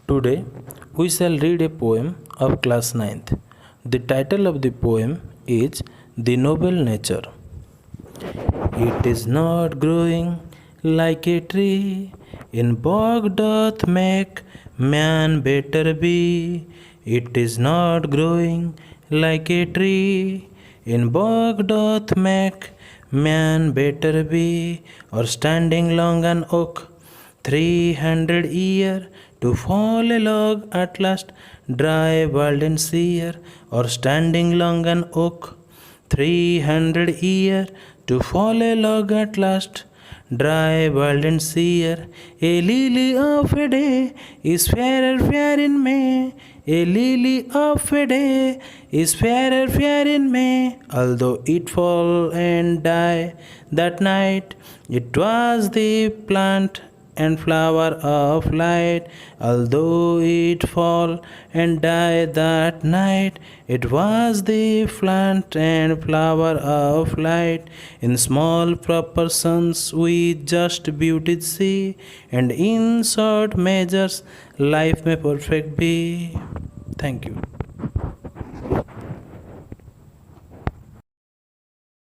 Today we shall read a poem of class 9th. The title of the poem is The Noble Nature. It is not growing like a tree, in bog doth make man better be. It is not growing like a tree, in bog doth make man better be, or standing long an oak 300 year to fall a log at last, dry, bald and sere, or standing long an oak 300 year to fall a log at last, dry, bald and sere. A lily of a day is fairer fair in May. A lily of a day is fairer fair in May. Although it fall and die that night, it was the plant and flower of light. Although it fall and die that night, it was the plant and flower of light. In small proportions we just beauty see, and in short measures life may perfect be. Thank you.